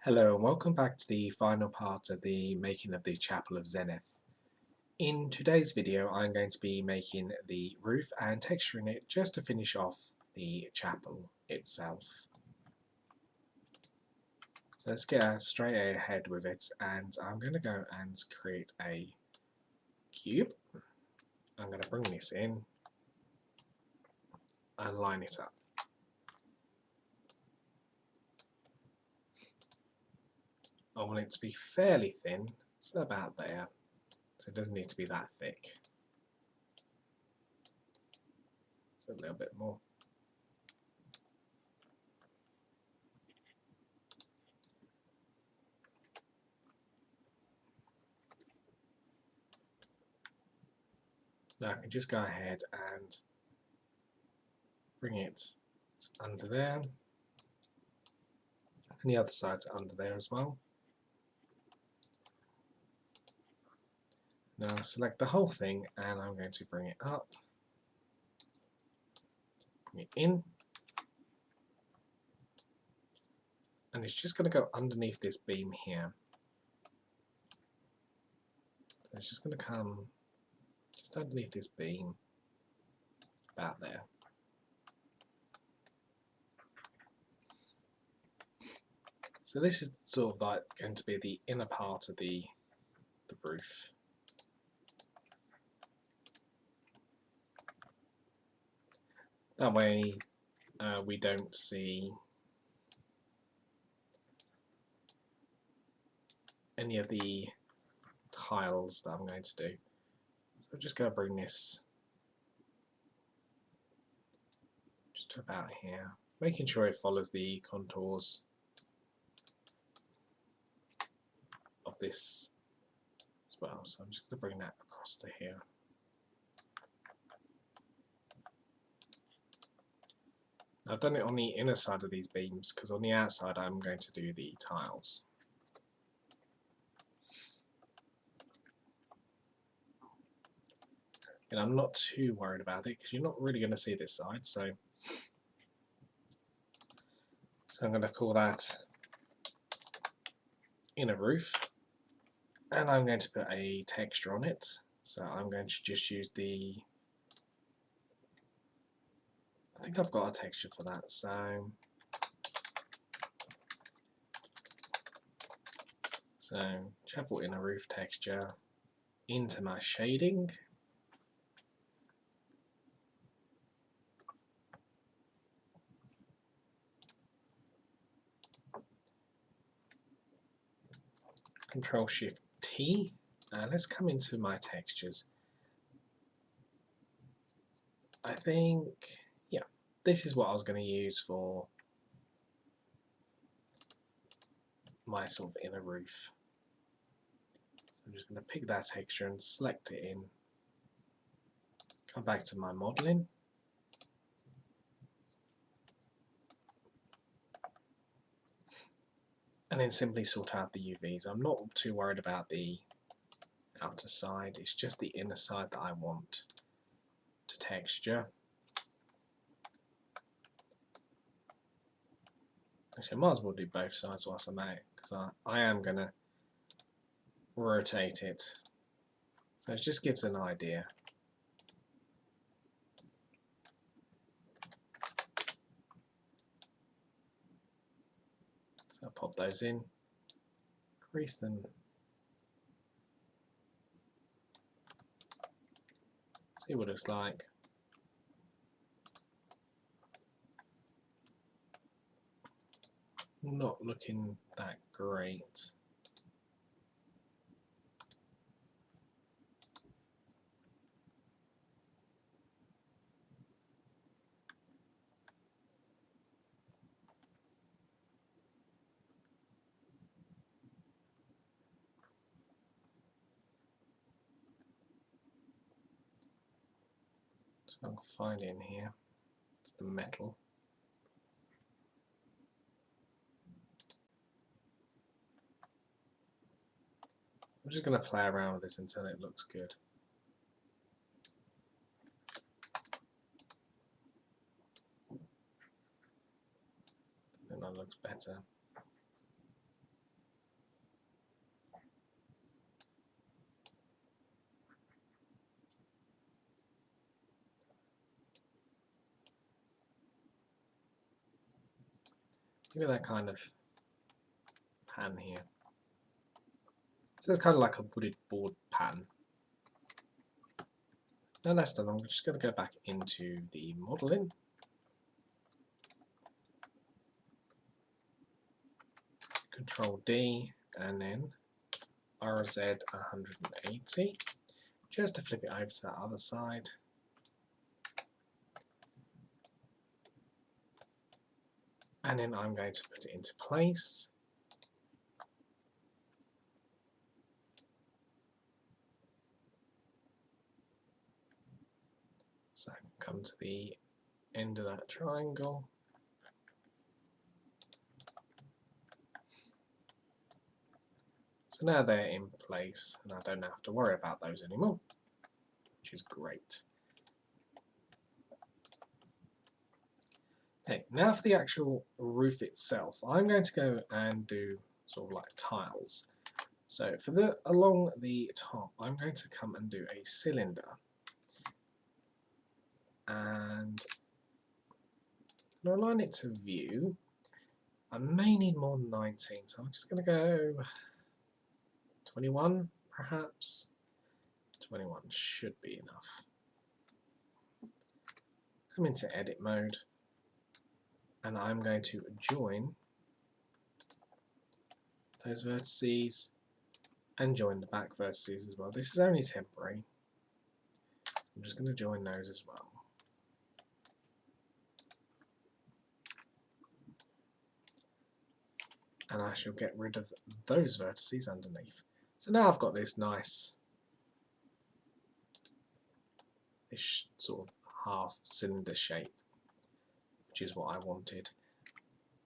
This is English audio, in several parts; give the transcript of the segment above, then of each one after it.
Hello and welcome back to the final part of the making of the Chapel of Zenith. In today's video I'm going to be making the roof and texturing it just to finish off the chapel itself. So let's get straight ahead with it, and I'm going to go and create a cube. I'm going to bring this in and line it up. I want it to be fairly thin, so about there, so it doesn't need to be that thick. So a little bit more. Now I can just go ahead and bring it under there, and the other side's under there as well. Now select the whole thing and I'm going to bring it up, bring it in, and it's just going to go underneath this beam here. So it's just going to come just underneath this beam, about there. So this is sort of like going to be the inner part of the roof. That way we don't see any of the tiles that I'm going to do. So I'm just going to bring this just to about here, making sure it follows the contours of this as well. So I'm just going to bring that across to here. I've done it on the inner side of these beams because on the outside I'm going to do the tiles. And I'm not too worried about it because you're not really going to see this side, so I'm going to call that inner roof, and I'm going to put a texture on it. So I'm going to just use I think I've got a texture for that, so chapel inner roof texture into my shading. Control Shift T. Let's come into my textures. I think, yeah, this is what I was going to use for my sort of inner roof. I'm just going to pick that texture and select it in. Come back to my modeling. And then simply sort out the UVs. I'm not too worried about the outer side, it's just the inner side that I want to texture. Actually, I might as well do both sides whilst I'm at it, because I am going to rotate it. So it just gives an idea. So I'll pop those in, crease them, see what it looks like. Not looking that great. So I'll find it in here. It's the metal. I'm just going to play around with this until it looks good. Then that looks better. Look at that kind of pan here. So it's kind of like a wooded board pan. Now that's done, I'm just going to go back into the modelling. Control D and then RZ 180 just to flip it over to that other side. And then I'm going to put it into place. So I can come to the end of that triangle. So now they're in place and I don't have to worry about those anymore, which is great. Okay, now for the actual roof itself, I'm going to go and do sort of like tiles. So for along the top, I'm going to come and do a cylinder. And I'm going to align it to view. I may need more than 19, so I'm just going to go 21 perhaps. 21 should be enough. Come into edit mode and I'm going to join those vertices and join the back vertices as well. This is only temporary. I'm just going to join those as well. And I shall get rid of those vertices underneath. So now I've got this nice, this sort of half cylinder shape, which is what I wanted.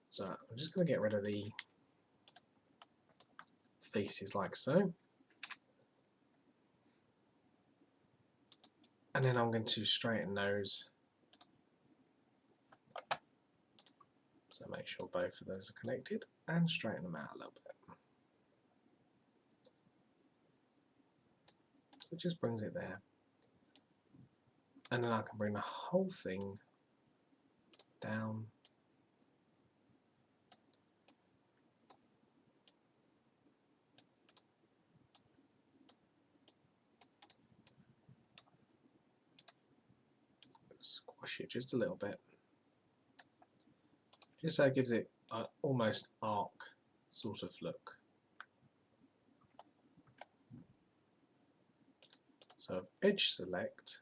So I'm just going to get rid of the faces like so. And then I'm going to straighten those. So make sure both of those are connected and straighten them out a little bit. So it just brings it there. And then I can bring the whole thing down. Squash it just a little bit. Just so it gives it an almost arc sort of look. So edge select.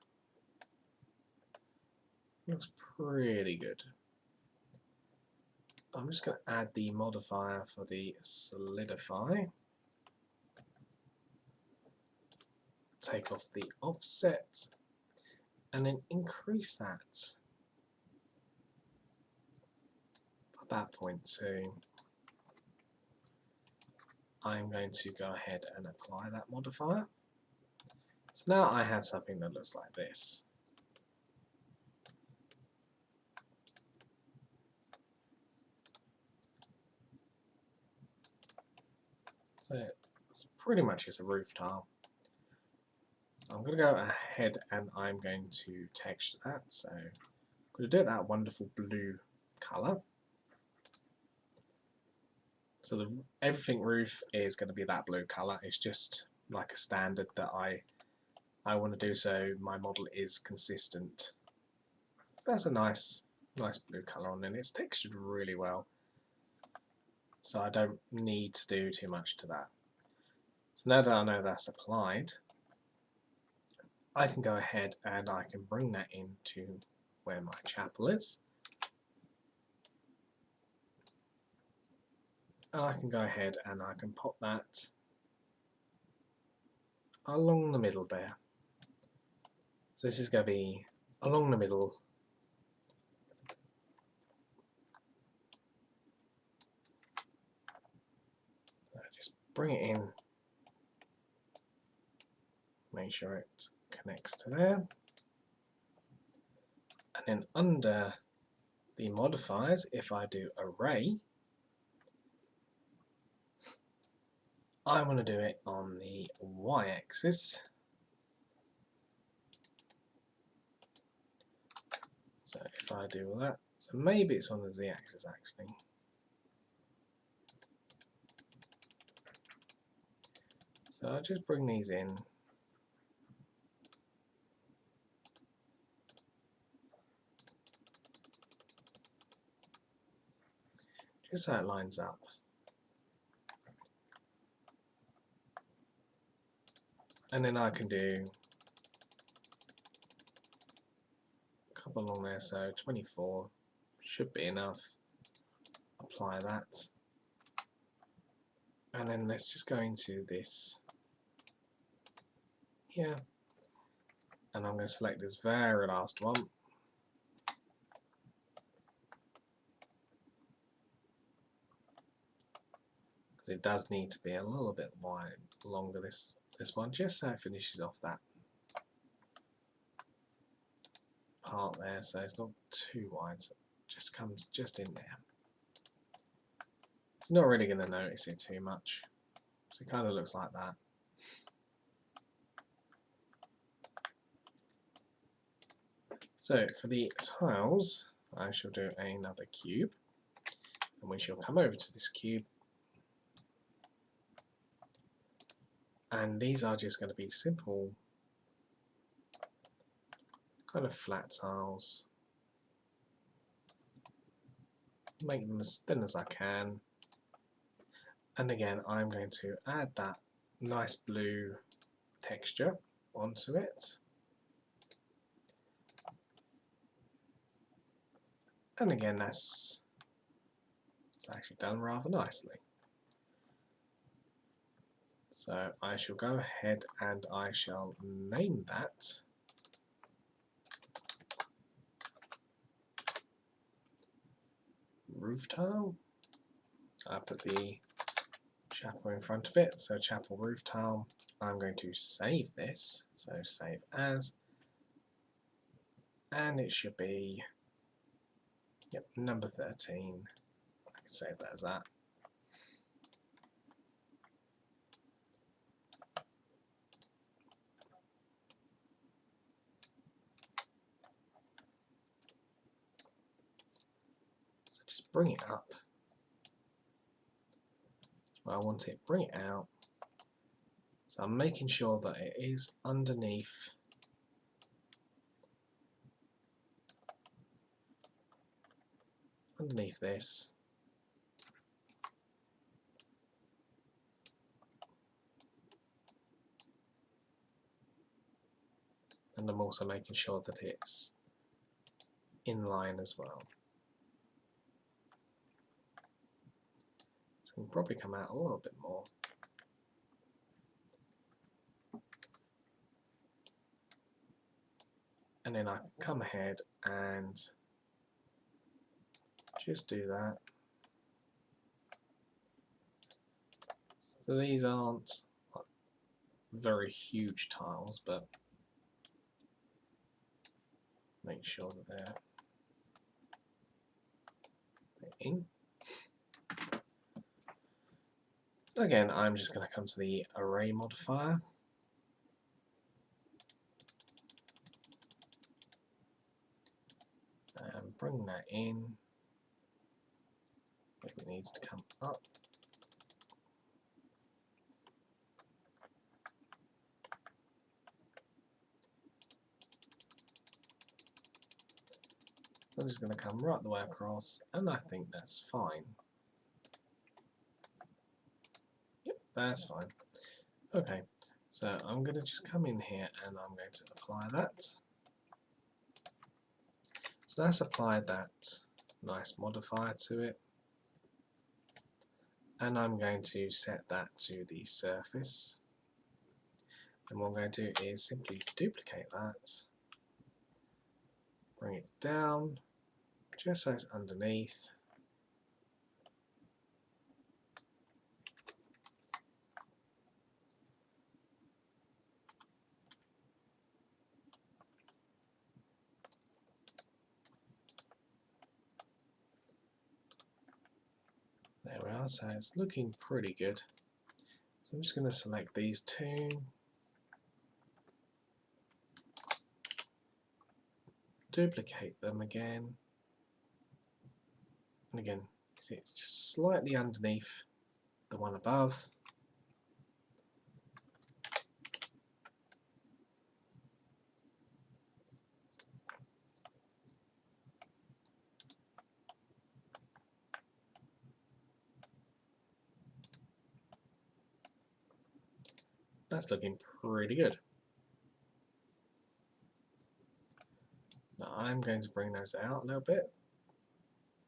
Looks pretty good. I'm just going to add the modifier for the solidify. Take off the offset and then increase that. That point too. I'm going to go ahead and apply that modifier. So now I have something that looks like this. So it's pretty much just a roof tile. So I'm going to go ahead and I'm going to texture that. So I'm going to do it that wonderful blue colour. So everything roof is going to be that blue colour. It's just like a standard that I want to do so my model is consistent. That's a nice blue colour on, and it's textured really well. So I don't need to do too much to that. So now that I know that's applied, I can go ahead and I can bring that into where my chapel is. And I can go ahead and I can pop that along the middle there. So this is going to be along the middle. Just bring it in. Make sure it connects to there. And then under the modifiers, if I do array, I want to do it on the y-axis. So if I do all that, so maybe it's on the z-axis actually. So I'll just bring these in. Just so it lines up. And then I can do a couple along there, so 24 should be enough. Apply that. And then let's just go into this here. And I'm going to select this very last one. Because it does need to be a little bit wide, longer, this one, just so it finishes off that part there, so it's not too wide, so it just comes just in there. You're not really going to notice it too much, so it kind of looks like that. So for the tiles, I shall do another cube, and we shall come over to this cube, and these are just going to be simple kind of flat tiles. Make them as thin as I can, and again I'm going to add that nice blue texture onto it, and again that's actually done rather nicely. So I shall go ahead and I shall name that roof tile. I put the chapel in front of it, so chapel roof tile. I'm going to save this, so save as, and it should be, yep, number 13. I can save that as that. So just bring it up. That's where I want it. Bring it out. So I'm making sure that it is underneath this. And I'm also making sure that it's in line as well. So it can probably come out a little bit more. And then I can come ahead and just do that. So these aren't very huge tiles, but make sure that they're in. So again, I'm just going to come to the array modifier. And bring that in. Maybe it needs to come up. I'm just going to come right the way across, and I think that's fine. Yep, that's fine. Okay, so I'm going to just come in here and I'm going to apply that. So that's applied that nice modifier to it. And I'm going to set that to the surface. And what I'm going to do is simply duplicate that, bring it down, just so it's underneath. There we are, so it's looking pretty good. So I'm just going to select these two, duplicate them again, and again, see it's just slightly underneath the one above. That's looking pretty good. Now I'm going to bring those out a little bit.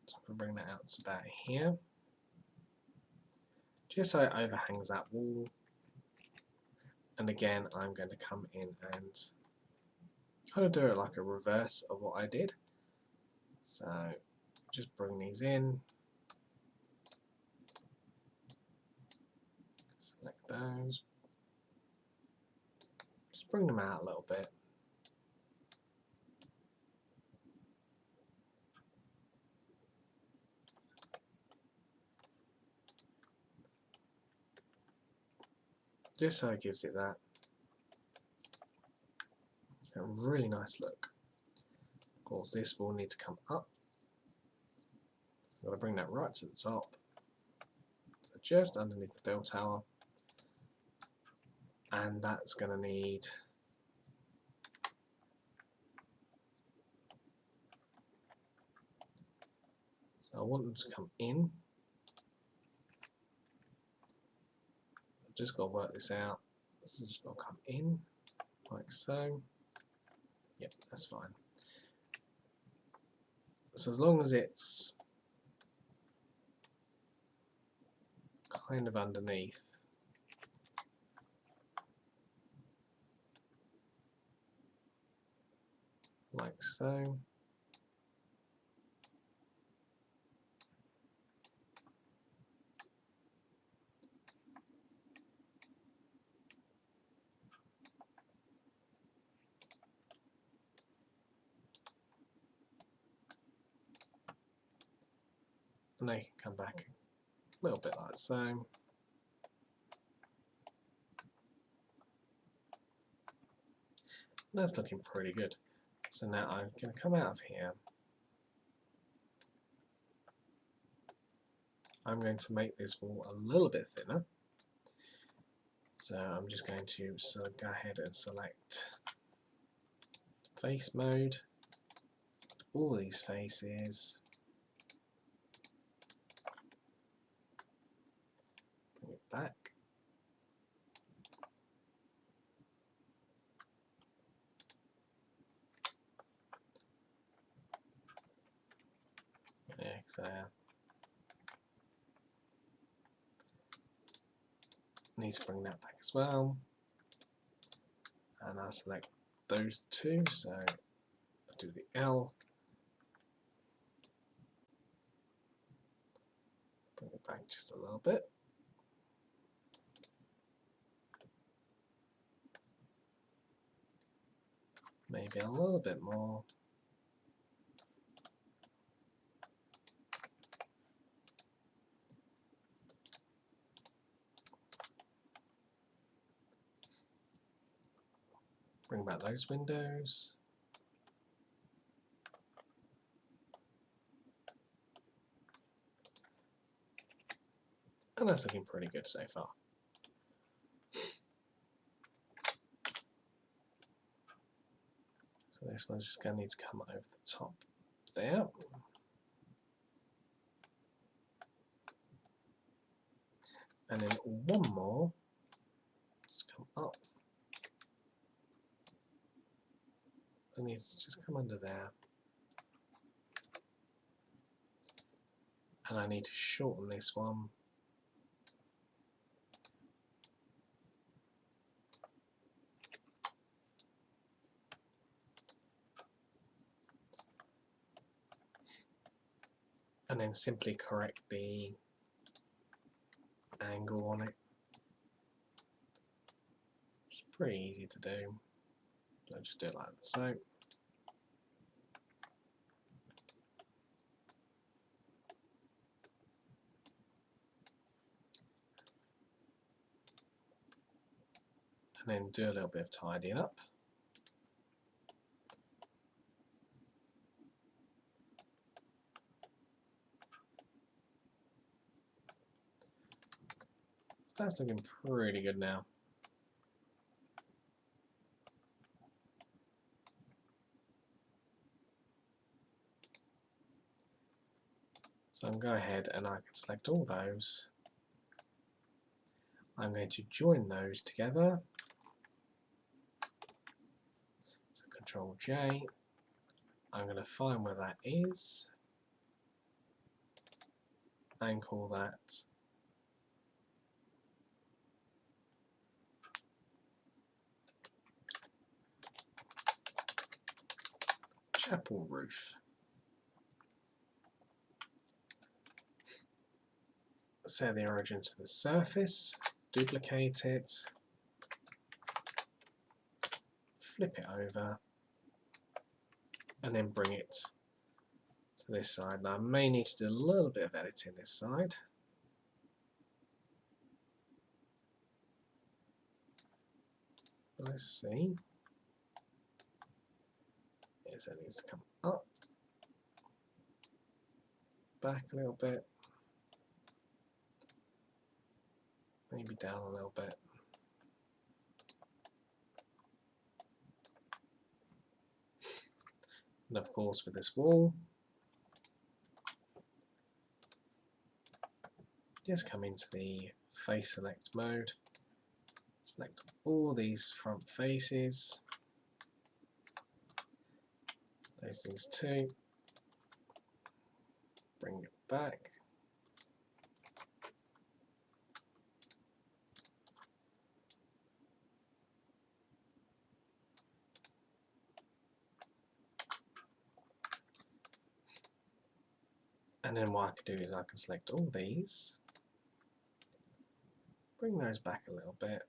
So I'm going to bring that out to about here. Just so it overhangs that wall. And again, I'm going to come in and kind of do it like a reverse of what I did. So just bring these in. Select those. Just bring them out a little bit. Just so it gives it that a really nice look. Of course, this will need to come up. So I'm going to bring that right to the top. So just underneath the bell tower. And that's going to need so I want them to come in. I've just got to work this out. So just got to come in like so. Yep, that's fine. So as long as it's kind of underneath, like so. And they can come back a little bit like so. That's looking pretty good. So now I'm going to come out of here. I'm going to make this wall a little bit thinner. So I'm just going to go ahead and select face mode, all these faces, bring it back. Yeah, so need to bring that back as well. And I'll select those two, so I'll do the L. Bring it back just a little bit. Maybe a little bit more. Bring back those windows. And that's looking pretty good so far. So this one's just going to need to come over the top there. And then one more, just come up. It needs to just come under there. And I need to shorten this one. And then simply correct the angle on it. It's pretty easy to do. So just do it like so. And then do a little bit of tidying up. So that's looking pretty good now. So I can go ahead and I can select all those. I'm going to join those together. So Control J. I'm going to find where that is and call that chapel roof. Set the origin to the surface, duplicate it, flip it over, and then bring it to this side. Now I may need to do a little bit of editing this side. Let's see. Yes, it needs to come up, back a little bit, maybe down a little bit. And of course with this wall, just come into the face select mode, select all these front faces, those things too, bring it back, and then what I can do is I can select all these, bring those back a little bit,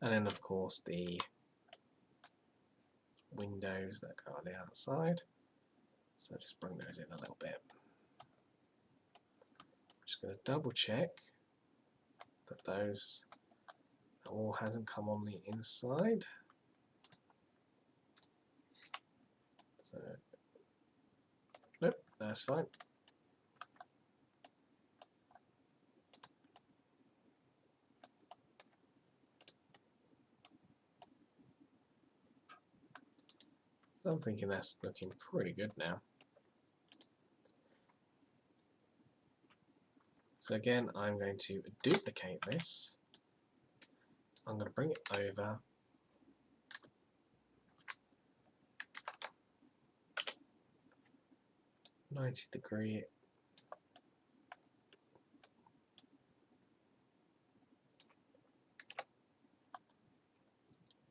and then of course the windows that go on the outside, so just bring those in a little bit. I'm just going to double check that that wall hasn't come on the inside. So, nope, that's fine. I'm thinking that's looking pretty good now. So again, I'm going to duplicate this. I'm going to bring it over. '90°.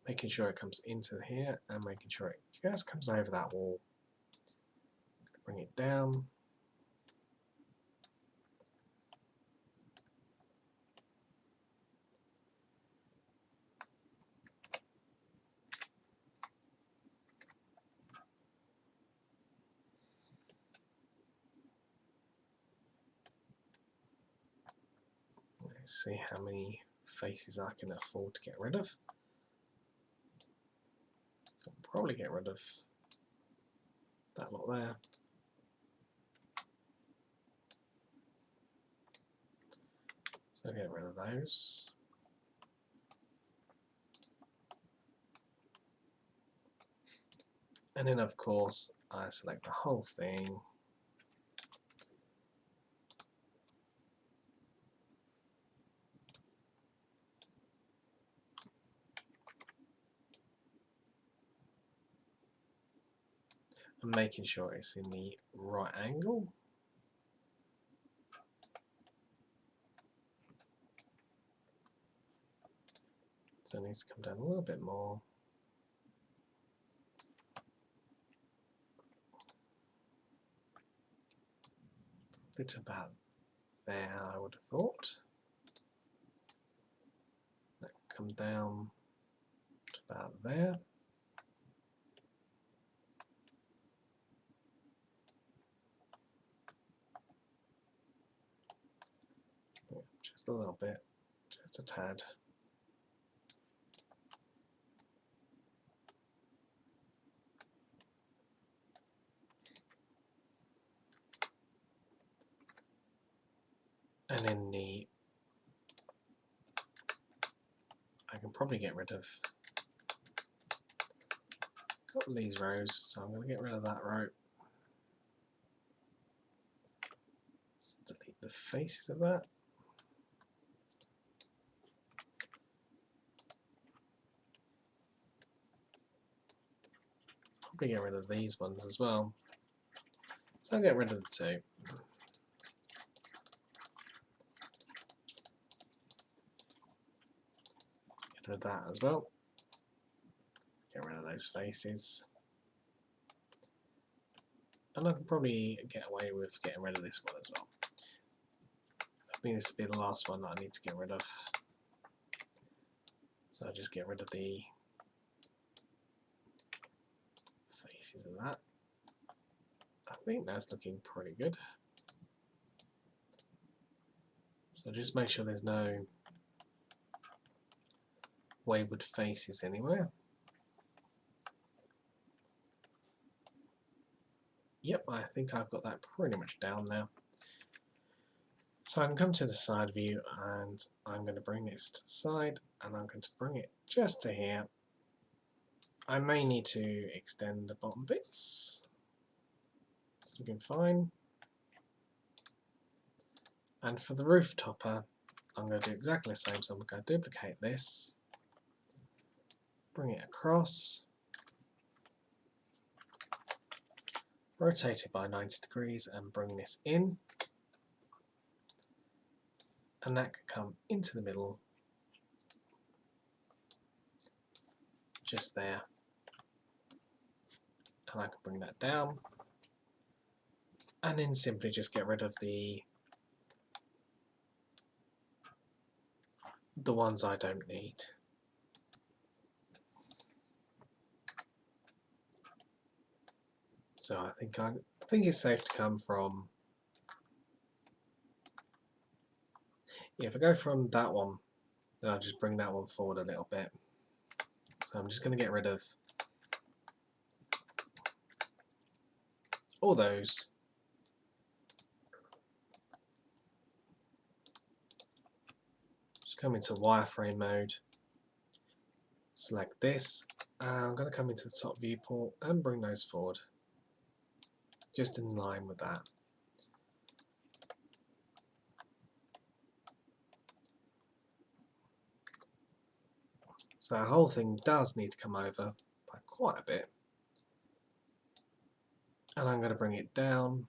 Making sure it comes into here and making sure it just comes over that wall. Bring it down. Let's see how many faces I can afford to get rid of. I'll probably get rid of that lot there. So get rid of those. And then of course I select the whole thing. And making sure it's in the right angle. So it needs to come down a little bit more. Probably to about there, I would have thought. That come down to about there. Just a little bit, just a tad. And in the, I can probably get rid of a couple of these rows, so I'm going to get rid of that row. So delete the faces of that. Probably get rid of these ones as well. So I'll get rid of the two. Get rid of that as well. Get rid of those faces. And I can probably get away with getting rid of this one as well. I think this will be the last one that I need to get rid of. So I'll just get rid of the faces of that. I think that's looking pretty good. So just make sure there's no wayward faces anywhere. Yep, I think I've got that pretty much down now. So I can come to the side view and I'm going to bring this to the side and I'm going to bring it just to here. I may need to extend the bottom bits. It's looking fine. And for the roof topper, I'm going to do exactly the same. So I'm going to duplicate this, bring it across, rotate it by 90 degrees and bring this in. And that could come into the middle, just there. And I can bring that down. And then simply just get rid of the ones I don't need. So I think it's safe to come from, yeah, if I go from that one, then I'll just bring that one forward a little bit. So I'm just going to get rid of all those. Just come into wireframe mode, select this, I'm going to come into the top viewport and bring those forward, just in line with that. So our whole thing does need to come over by quite a bit. And I'm going to bring it down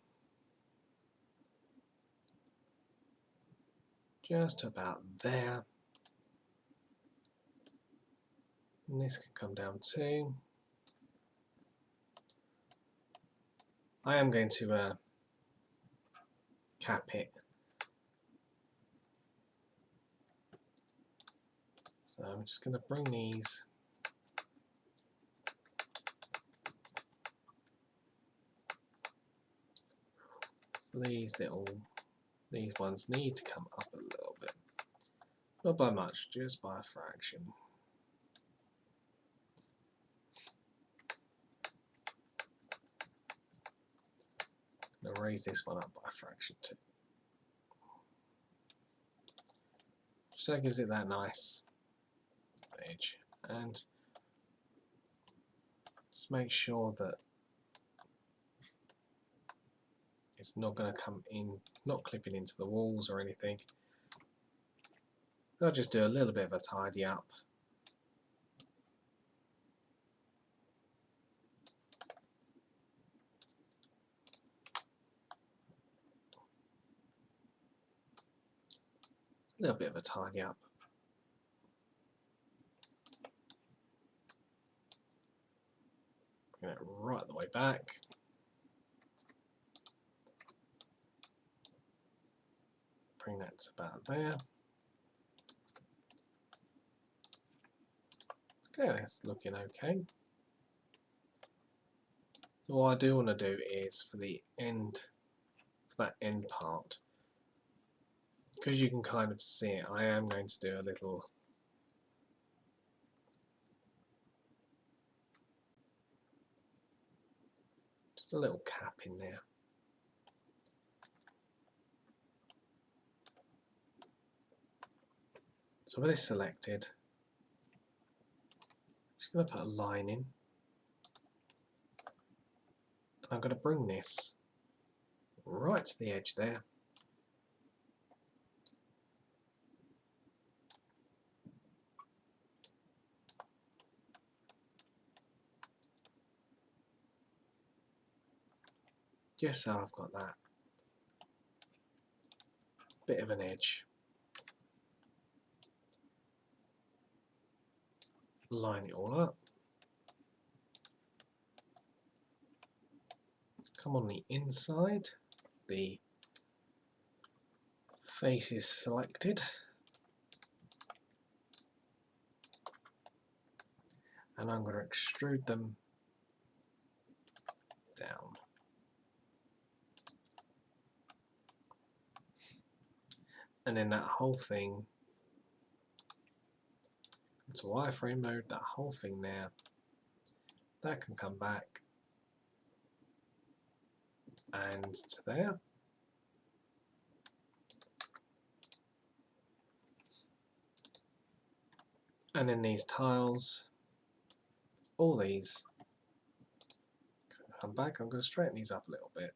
just to about there. And this can come down too. I am going to cap it. So I'm just going to bring these so these ones need to come up a little bit. Not by much, just by a fraction. I'm going to raise this one up by a fraction too. So that gives it that nice edge. And just make sure that it's not going to come in, not clipping into the walls or anything. I'll just do a little bit of a tidy up. A little bit of a tidy up. Bring it right the way back. Bring that to about there. Okay, that's looking okay. So what I do want to do is for the end, for that end part, because you can kind of see it, I am going to do a little just a little cap in there. So with this selected, I'm just going to put a line in. And I'm going to bring this right to the edge there. just so I've got that bit of an edge. Line it all up. Come on the inside, the face is selected, and I'm going to extrude them down. And then that whole thing into wireframe mode, that whole thing there, that can come back and to there. And then these tiles, all these come back. I'm going to straighten these up a little bit.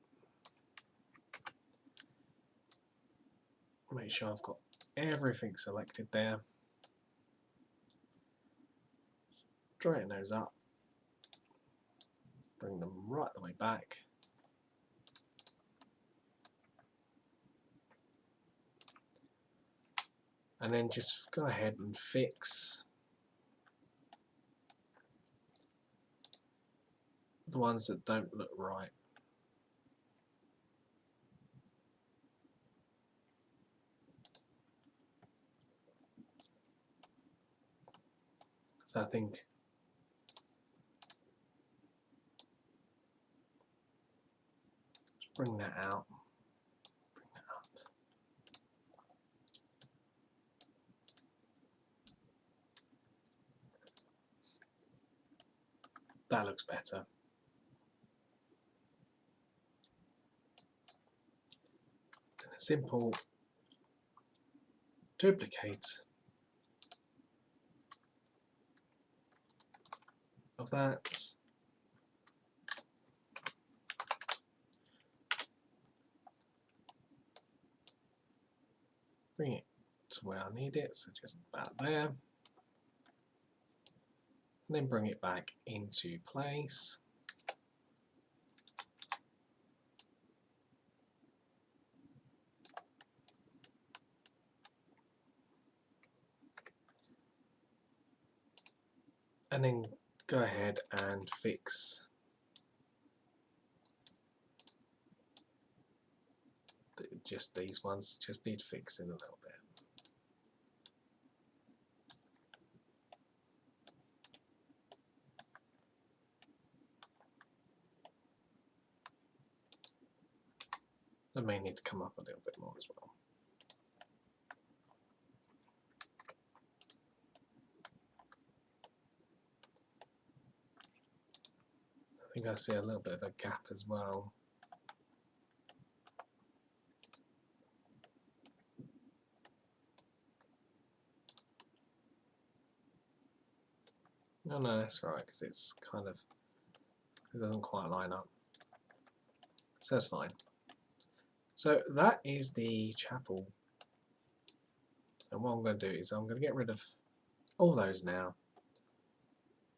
Make sure I've got everything selected there. Straighten those up. Bring them right the way back. And then just go ahead and fix the ones that don't look right. So I think just bring that out, bring that up. That looks better. And a simple duplicate of that. Bring it to where I need it, so just about there. And then bring it back into place. And then go ahead and fix just these ones, just need fixing a little bit. They may need to come up a little bit more as well. I think I see a little bit of a gap as well. No, that's right, because it's kind of, it doesn't quite line up. So that's fine. So that is the chapel. And what I'm going to do is I'm going to get rid of all those now.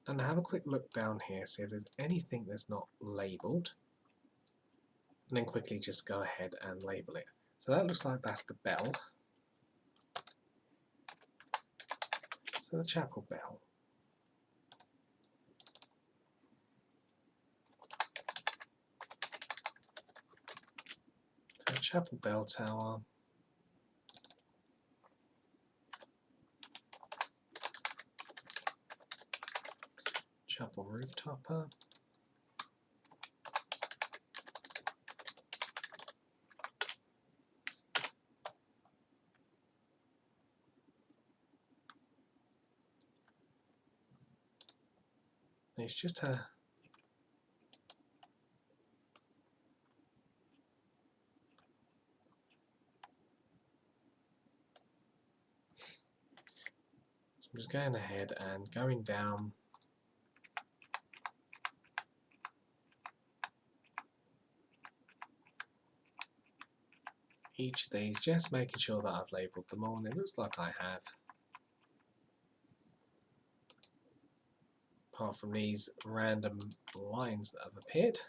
And have a quick look down here, see if there's anything that's not labelled. And then quickly just go ahead and label it. So that looks like that's the bell. So the chapel bell. So chapel bell tower. Chapel roof topper. It's just a so I'm just going ahead and going down each of these, just making sure that I've labelled them all, and it looks like I have. Apart from these random lines that have appeared.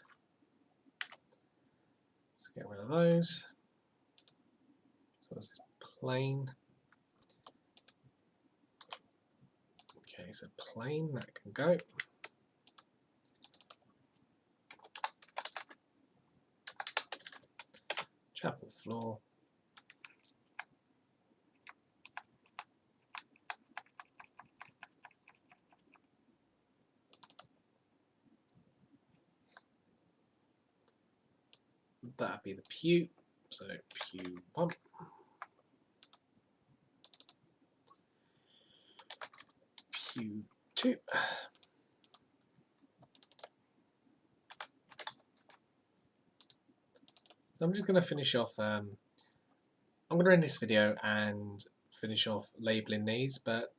Get rid of those. So it's plain. Okay, so plain, that can go. Chapel floor. That'd be the pew. So pew 1. Pew 2. So I'm just going to finish off, I'm going to end this video and finish off labelling these, but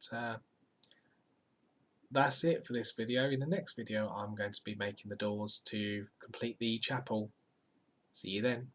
that's it for this video. In the next video I'm going to be making the doors to complete the chapel. See you then.